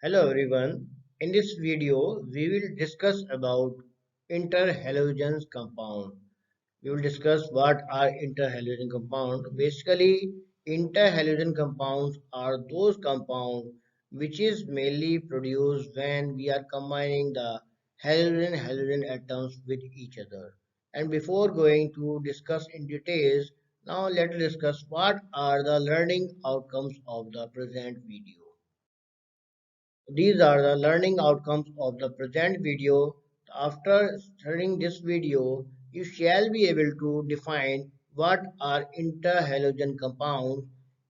Hello everyone. In this video, we will discuss about interhalogen compound. We will discuss what are interhalogen compound. Basically, interhalogen compounds are those compounds which is mainly produced when we are combining the halogen atoms with each other. And before going to discuss in details, now let's discuss what are the learning outcomes of the present video. These are the learning outcomes of the present video. After studying this video, you shall be able to define what are interhalogen compounds.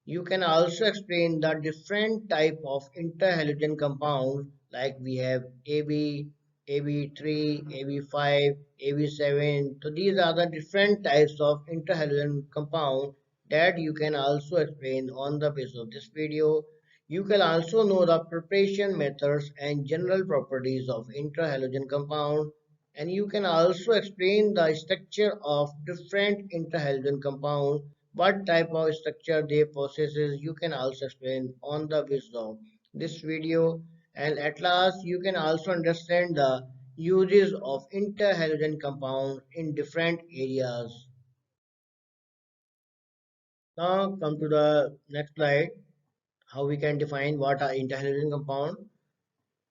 You can also explain the different type of interhalogen compounds like we have AB, AB3, AB5, AB7. So these are the different types of interhalogen compounds that you can also explain on the basis of this video. You can also know the preparation methods and general properties of interhalogen compound, and you can also explain the structure of different interhalogen compounds, what type of structure they possesses. You can also explain on the basis of this video, and at last you can also understand the uses of interhalogen compound in different areas. Now come to the next slide, how we can define what are interhalogen compound.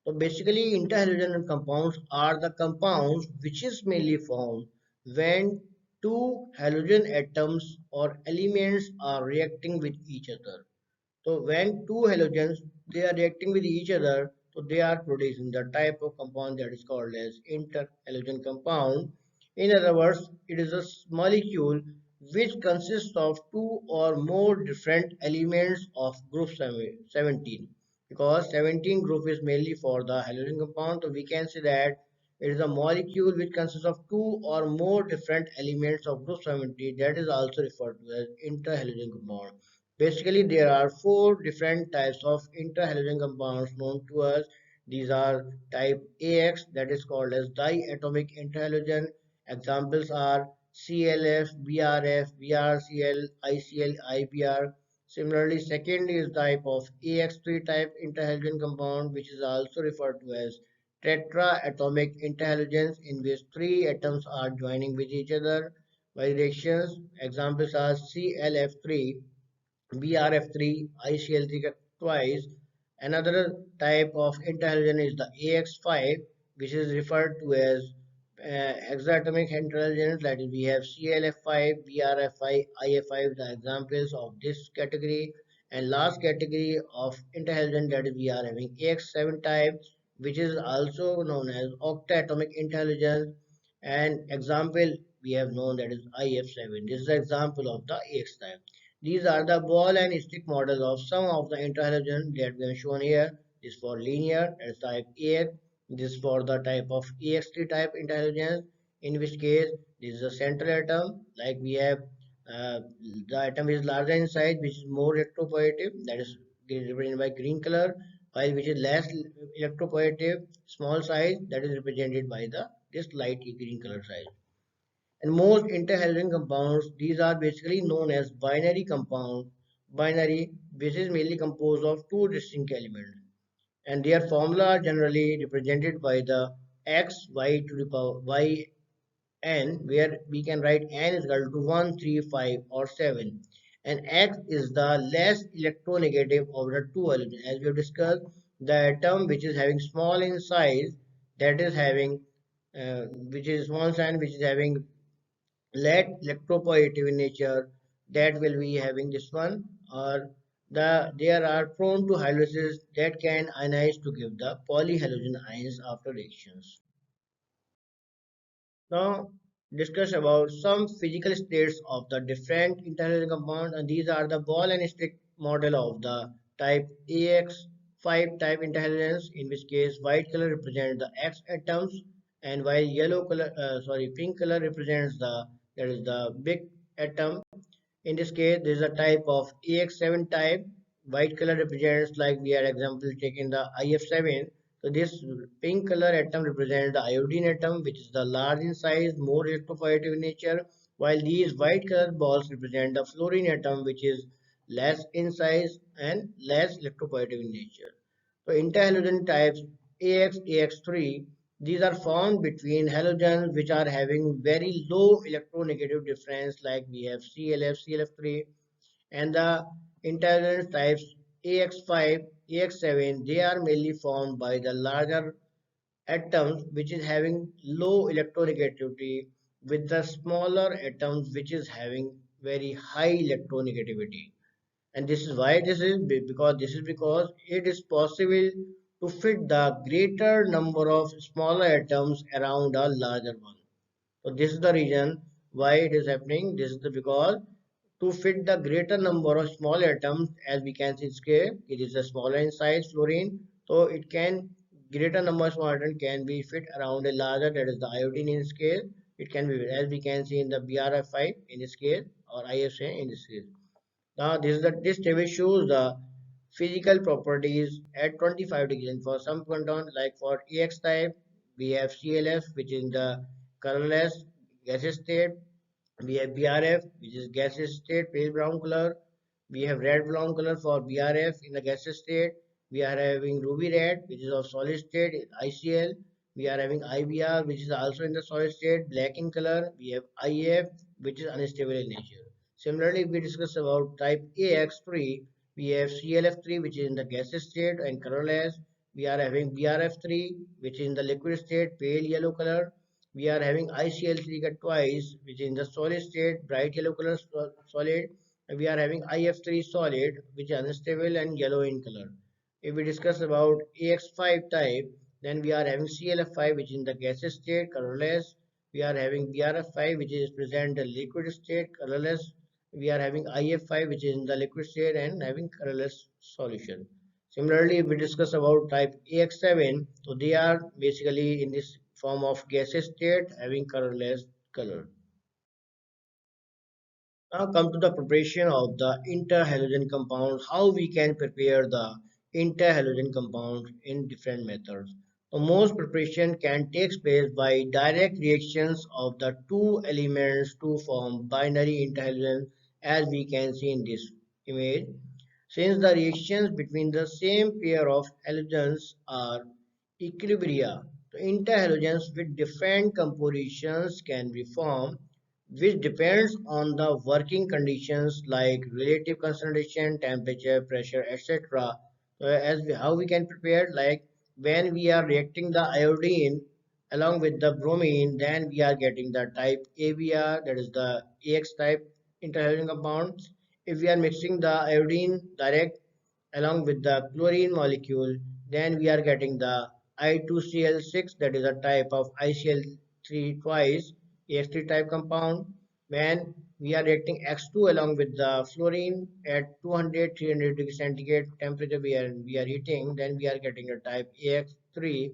So basically, interhalogen compounds are the compounds which is mainly formed when two halogen atoms or elements are reacting with each other. So when two halogens they are reacting with each other, so they are producing the type of compound that is called as interhalogen compound. In other words, it is a molecule which consists of two or more different elements of group 17. Because 17 group is mainly for the halogen compound, so we can say that it is a molecule which consists of two or more different elements of group 70, that is also referred to as interhalogen compound. Basically, there are four different types of interhalogen compounds known to us. These are type AX, that is called as diatomic interhalogen. Examples are CLF, BRF, BRCl, ICl, IBr. Similarly, second is type of AX3 type interhalogen compound, which is also referred to as tetraatomic interhalogens, in which three atoms are joining with each other by reactions. Examples are CLF3, BRF3, ICL3 twice. Another type of interhalogen is the AX5, which is referred to as hexatomic interhalogens. That is, we have CLF5, BRF5, IF5, the examples of this category. And last category of interhalogen, that is, we are having AX7 type, which is also known as octatomic interhalogens. And example we have known, that is IF7. This is an example of the AX type. These are the ball and stick models of some of the interhalogen that we have shown here. This is for linear, that is type A. This is for the type of EXT type interhalogens, in which case this is a central atom. Like we have the atom is larger in size, which is more electropositive, that is represented by green color, while which is less electropositive, small size, that is represented by the this light green color size. And most interhalogen compounds, these are basically known as binary compound. Binary, which is mainly composed of two distinct elements, and their formula are generally represented by the x y to the power y n, where we can write n is equal to 1, 3, 5 or 7, and x is the less electronegative of the two elements. As we have discussed, the atom which is having small in size, that is having which is small sign, which is having let electropositive in nature, that will be having this one, or there are prone to hydrolysis that can ionize to give the polyhalogen ions after reactions. Now discuss about some physical states of the different interhalogen compounds, and these are the ball and stick model of the type AX5 type interhalogens, in which case white color represents the X atoms, and while pink color represents the, that is the big atom. In this case, there is a type of AX7 type. White color represents, like we are example taking the IF7. So this pink color atom represents the iodine atom, which is the large in size, more electropositive in nature, while these white colored balls represent the fluorine atom, which is less in size and less electropositive in nature. So interhalogen types AX, AX3, these are found between halogens which are having very low electronegative difference, like we have CLF, CLF3, and the interhalogen types AX5, AX7, they are mainly formed by the larger atoms which is having low electronegativity with the smaller atoms which is having very high electronegativity. And this is why this is because it is possible to fit the greater number of smaller atoms around a larger one. So this is the reason why it is happening. This is because to fit the greater number of small atoms, as we can see scale, it is a smaller in size fluorine, so it can greater number of small atoms can be fit around a larger, that is the iodine in scale. It can be, as we can see in the BRF5 in this case, or ISA in this case. Now this table shows the physical properties at 25 degrees. And for some compound, like for EX type, we have CLF, which is the colorless gaseous state. We have BRF, which is gaseous state, pale brown color. We have red brown color for BRF in the gaseous state. We are having ruby red, which is of solid state, ICL. We are having IBR, which is also in the solid state, black in color. We have IF, which is unstable in nature. Similarly, we discuss about type AX3. We have CLF3, which is in the gaseous state and colorless. We are having BRF3, which is in the liquid state, pale yellow color. We are having ICL3 twice, which is in the solid state, bright yellow color solid. And we are having IF3 solid, which is unstable and yellow in color. If we discuss about AX5 type, then we are having CLF5, which is in the gaseous state, colorless. We are having BRF5, which is present the liquid state, colorless. We are having IF5, which is in the liquid state and having colorless solution. Similarly, if we discuss about type AX7, so they are basically in this form of gaseous state having colorless color. Now come to the preparation of the interhalogen compounds, how we can prepare the interhalogen compounds in different methods. So most preparation can take place by direct reactions of the two elements to form binary interhalogen, as we can see in this image. Since the reactions between the same pair of halogens are equilibria, so interhalogens with different compositions can be formed, which depends on the working conditions like relative concentration, temperature, pressure, etc. So how we can prepare, like when we are reacting the iodine along with the bromine, then we are getting the type ABR, that is the AX type interhalogen compound. If we are mixing the iodine direct along with the chlorine molecule, then we are getting the I2Cl6, that is a type of ICl3 twice AX3 type compound. When we are reacting X2 along with the fluorine at 200 300 degrees centigrade temperature we are heating, then we are getting a type AX3,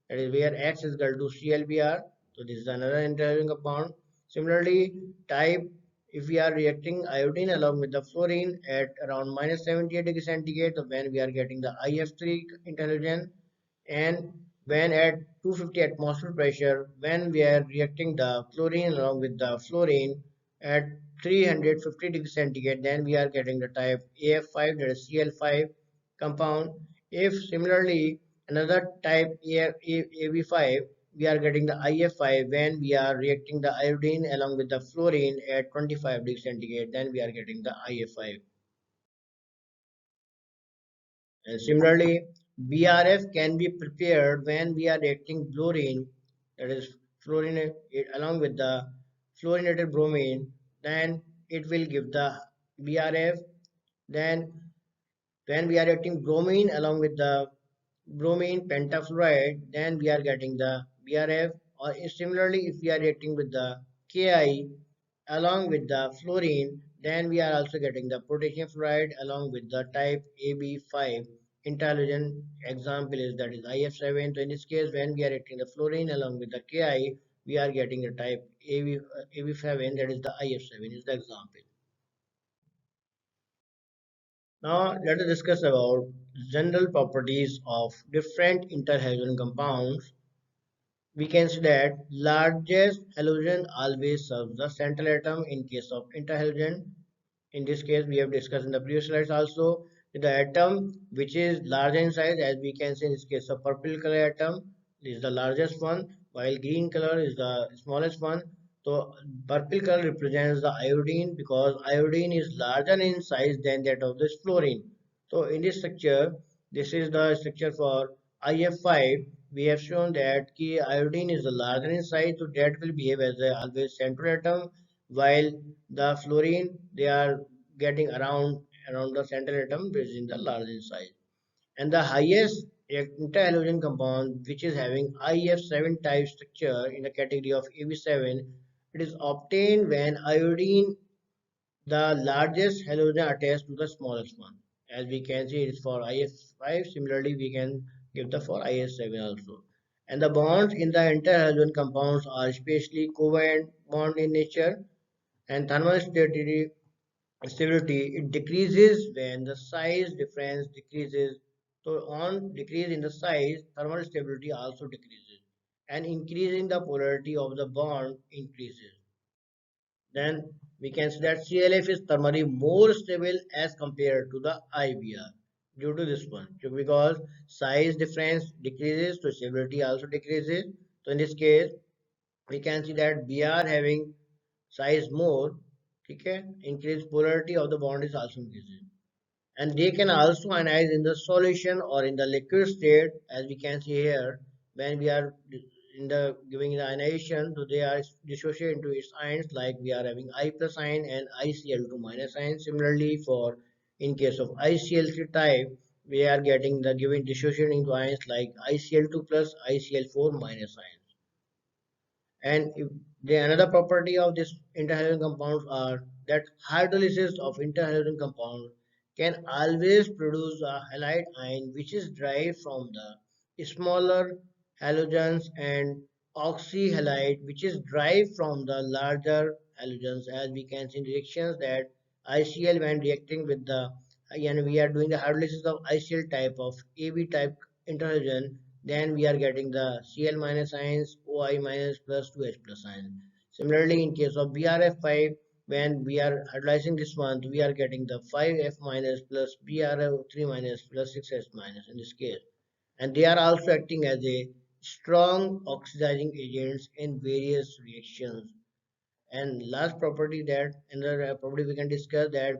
that is where X is equal to ClBr. So this is another interhalogen compound. Similarly, type, if we are reacting iodine along with the fluorine at around minus 78 degrees centigrade, so when we are getting the IF3 interhalogen, and when at 250 atmosphere pressure, when we are reacting the chlorine along with the fluorine at 350 degrees centigrade, then we are getting the type AF5, that is Cl5 compound. If similarly another type AB5, we are getting the IF5 when we are reacting the iodine along with the fluorine at 25 degrees centigrade, then we are getting the IF5. And similarly, BRF can be prepared when we are reacting fluorine, that is fluorine along with the fluorinated bromine, then it will give the BRF. Then when we are reacting bromine along with the bromine pentafluoride, then we are getting the BRF. Or similarly, if we are reacting with the Ki along with the fluorine, then we are also getting the potassium fluoride along with the type AB5 interhalogen. Example is that is IF7. So in this case, when we are reacting the fluorine along with the Ki, we are getting the type AB7, that is the IF7 is the example. Now let us discuss about general properties of different interhalogen compounds. We can see that largest halogen always serves the central atom in case of interhalogen. In this case, we have discussed in the previous slides also. The atom which is larger in size, as we can see in this case, a purple color atom is the largest one, while green color is the smallest one. So purple color represents the iodine because iodine is larger in size than that of this fluorine. So in this structure, this is the structure for IF5. We have shown that key iodine is the larger in size, so that will behave as a always central atom, while the fluorine they are getting around the central atom which is in the largest size. And the highest interhalogen compound which is having IF7 type structure in the category of AB7, it is obtained when iodine the largest halogen attached to the smallest one. As we can see, it is for IF5. Similarly, we can give the for IS7 also. And the bonds in the interhalogen compounds are especially covalent bond in nature, and thermal stability it decreases when the size difference decreases. So on decrease in the size, thermal stability also decreases, and increasing the polarity of the bond increases. Then we can say that CLF is thermally more stable as compared to the IBR due to this one. So because size difference decreases, so stability also decreases. So in this case, we can see that BR having size more, okay, increased polarity of the bond is also increasing. And they can also ionize in the solution or in the liquid state, as we can see here. When we are in the giving the ionization, so they are dissociated into its ions, like we are having I plus ion and ICl2 minus ion. Similarly, for in case of ICl3 type, we are getting the giving dissociation into ions like ICl2 plus ICl4 minus ion. And if the another property of this interhalogen compounds are that hydrolysis of interhalogen compound can always produce a halide ion which is derived from the smaller halogens, and oxyhalide which is derived from the larger halogens, as we can see in reactions that ICl when reacting with the and we are doing the hydrolysis of ICl type of AB type interhalogen, then we are getting the Cl minus ions, OI minus plus 2H plus ions. Similarly, in case of BRF5, when we are hydrolyzing this one, we are getting the 5F minus plus BRF3 minus plus 6H minus in this case. And they are also acting as a strong oxidizing agents in various reactions. And last property that another property we can discuss that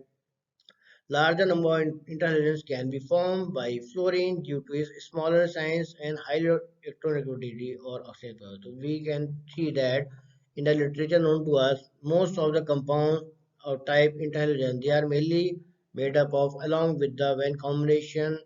larger number of interhalogens can be formed by fluorine due to its smaller size and higher electronegativity or oxidation power. So we can see that in the literature known to us, most of the compounds of type interhalogen they are mainly made up of along with the when combination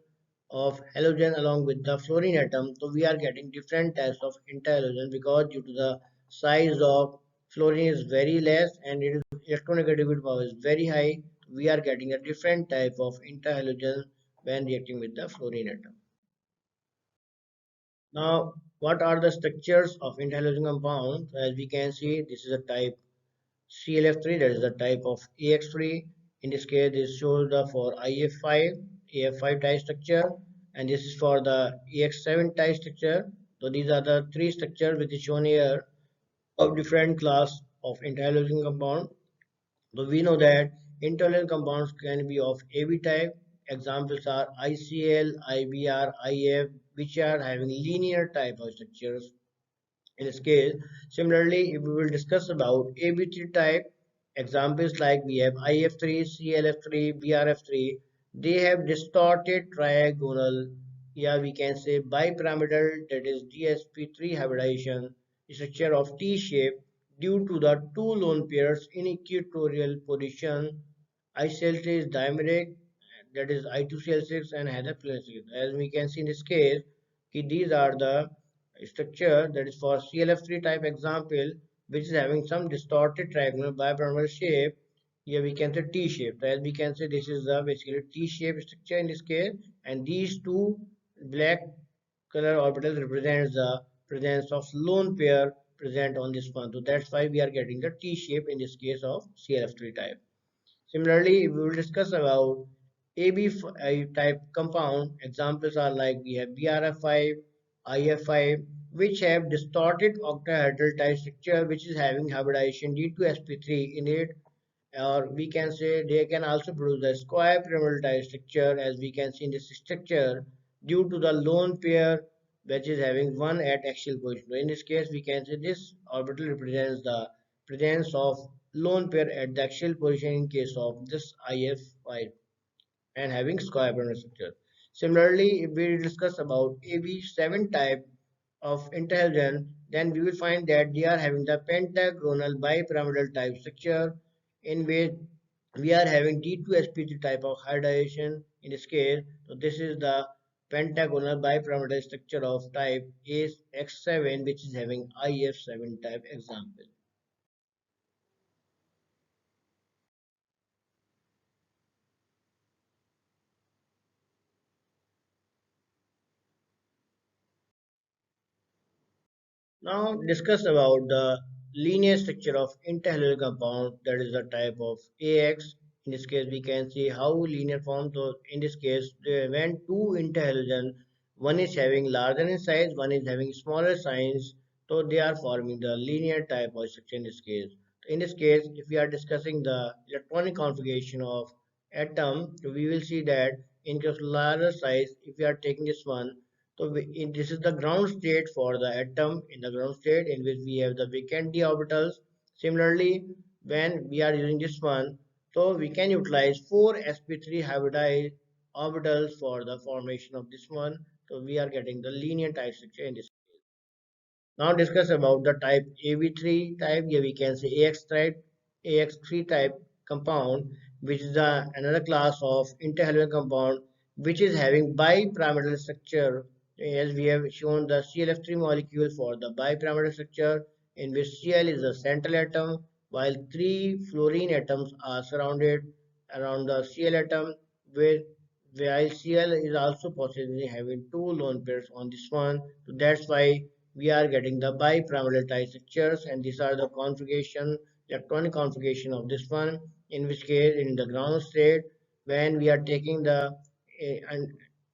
of halogen along with the fluorine atom. So we are getting different types of interhalogen because due to the size of fluorine is very less and its electronegativity power is very high, we are getting a different type of interhalogen when reacting with the fluorine atom. Now, what are the structures of interhalogen compounds? As we can see, this is a type CLF3, that is the type of AX3. In this case, this shows the for IF5, AF5 type structure, and this is for the AX7 type structure. So these are the three structures which is shown here of different class of interhalogen compound. So we know that intolerant compounds can be of AB type. Examples are ICl, IBr, IF, which are having linear type of structures in scale. Similarly, if we will discuss about AB3 type, examples like we have IF3, CLF3, BRF3, they have distorted trigonal, yeah, we can say bipyramidal, that is DSP3 hybridization structure of T shape due to the two lone pairs in equatorial position. ICL3 is dimeric, that is I2CL6 and HF6. As we can see in this case, these are the structure that is for CLF3 type example, which is having some distorted triangular bipyramidal shape. Here we can say T shape. As we can say, this is the basically T shape structure in this case, and these two black color orbitals represents the presence of lone pair present on this one. So that's why we are getting the T shape in this case of CLF3 type. Similarly, we will discuss about AB type compound. Examples are like we have BRF5, IF5, which have distorted octahedral type structure, which is having hybridization D2sp3 in it, or we can say they can also produce the square pyramidal type structure, as we can see in this structure, due to the lone pair which is having one at axial position. So in this case, we can say this orbital represents the presence of lone pair at the axial position in case of this IF5 and having square pyramidal structure. Similarly, if we discuss about AB7 type of interhalogen, then we will find that they are having the pentagonal bipyramidal type structure, in which we are having D2sp3 type of hybridization in this case. So this is the pentagonal bipyramidal structure of type AX7, which is having IF7 type example. Now discuss about the linear structure of interhalogen compound, that is the type of AX. In this case, we can see how linear form. So in this case, when two interhalogen, one is having larger in size, one is having smaller size, so they are forming the linear type of structure in this case. In this case, if we are discussing the electronic configuration of atom, we will see that in case of larger size, if we are taking this one, so this is the ground state for the atom, in the ground state in which we have the vacant d orbitals. Similarly, when we are using this one, so we can utilize 4 sp3 hybridized orbitals for the formation of this one. So we are getting the linear type structure in this. Now discuss about the type AV3 type. Here we can say AX type, AX3 type compound, which is another class of interhalogen compound, which is having bipyramidal structure, as we have shown the ClF3 molecule for the bipyramidal structure, in which Cl is the central atom, while three fluorine atoms are surrounded around the Cl atom, with while Cl is also possibly having two lone pairs on this one. So that's why we are getting the bipyramidal tie structures, and these are the configuration, electronic configuration of this one, in which case in the ground state, when we are taking the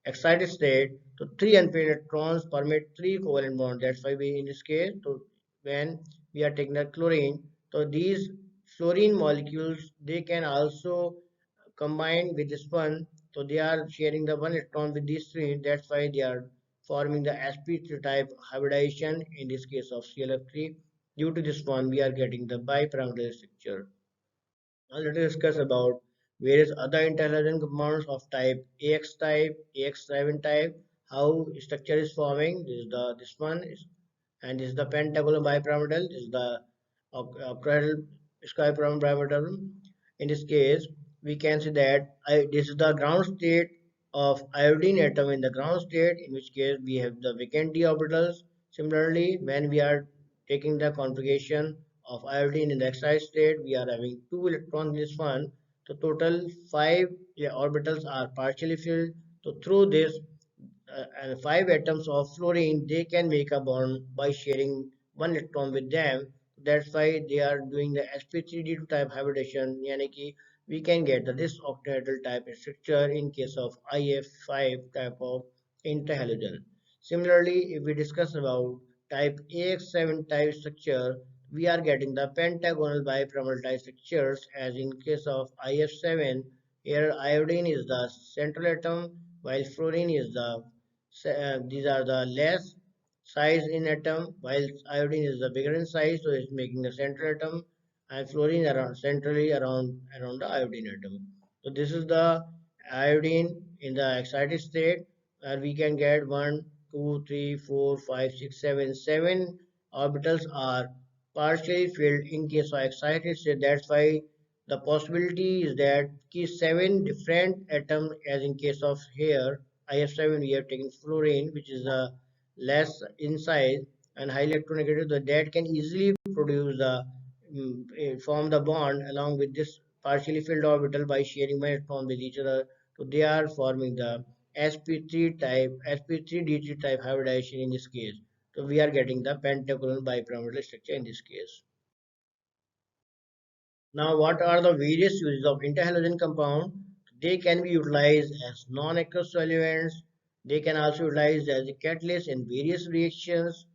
excited state, so three unpaired electrons permit three covalent bonds. That's why we in this case, so when we are taking the chlorine, so these fluorine molecules, they can also combine with this one, so they are sharing the one electron with these three. That's why they are forming the sp3 type hybridization in this case of ClF3. Due to this one, we are getting the bipyramidal structure. Now let us discuss about various other interhalogen compounds of type AX type, AX7 type, how structure is forming. This one is, and this is the pentagonal bipyramidal. This is the octahedral square pyramidal. In this case, we can see that this is the ground state of iodine atom in the ground state, in which case we have the vacant d orbitals. Similarly, when we are taking the configuration of iodine in the excited state, we are having two electrons in this one. So total five, yeah, orbitals are partially filled. So through this, and five atoms of fluorine, they can make a bond by sharing one electron with them. That's why they are doing the sp3d2 type hybridization. Yani ki we can get this octahedral type structure in case of IF5 type of interhalogen. Similarly, if we discuss about type AX7 type structure, we are getting the pentagonal bipyramidal type structures, as in case of IF7. Here iodine is the central atom, while fluorine is these are the less size in atom, while iodine is the bigger in size, so it's making the central atom, and fluorine around centrally around the iodine atom. So this is the iodine in the excited state, where we can get 1, 2, 3, 4, 5, 6, 7, 7 orbitals are partially filled in case of excited state. That's why the possibility is that key seven different atoms, as in case of here IF7, we have taken fluorine, which is less in size and highly electronegative, so that can easily produce the form the bond along with this partially filled orbital by sharing one electron with each other. So they are forming the sp3 type, sp3d3 type hybridization in this case. So we are getting the pentagonal bipyramidal structure in this case. Now, what are the various uses of interhalogen compound? They can be utilized as non-aqueous solvents. They can also be utilized as a catalyst in various reactions.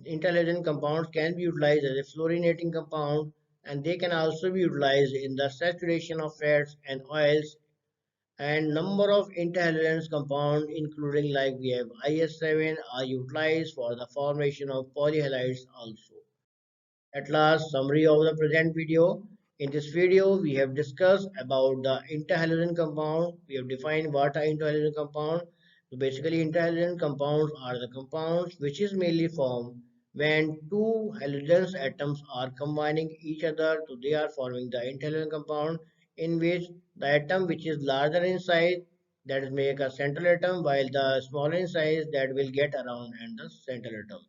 Interhalogen compounds can be utilized as a fluorinating compound. and they can also be utilized in the saturation of fats and oils, and number of interhalogous compounds including like we have IS7 are utilized for the formation of polyhalides also. At last, summary of the present video. In this video, we have discussed about the interhalogen compound. We have defined what are interhalogen compound. So basically, interhalogen compounds are the compounds which is mainly formed when two halogen atoms are combining each other. So they are forming the interhalogen compound, in which the atom which is larger in size, that is make a central atom, while the smaller in size, that will get around and the central atom.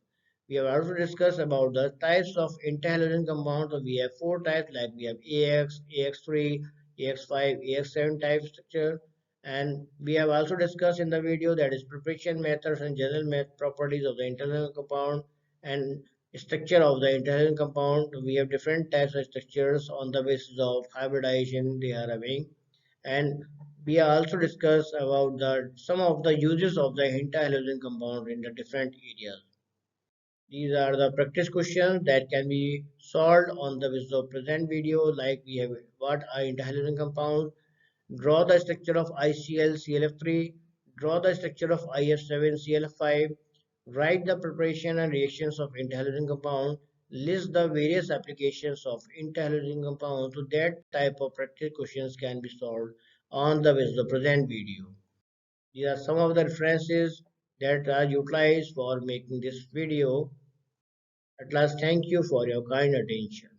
We have also discussed about the types of interhalogen compounds. So we have four types, like we have AX, AX3, AX5, AX7 type structure. And we have also discussed in the video that is preparation methods and general properties of the interhalogen compound and structure of the interhalogen compound. We have different types of structures on the basis of hybridization they are having. And we have also discussed about the some of the uses of the interhalogen compound in the different areas. These are the practice questions that can be solved on the basis of present video, like we have what are interhalogen compounds, draw the structure of ICl ClF3, draw the structure of IF7 ClF5, write the preparation and reactions of interhalogen compound, list the various applications of interhalogen compound. So that type of practice questions can be solved on the basis of present video. These are some of the references that are utilized for making this video. At last, thank you for your kind attention.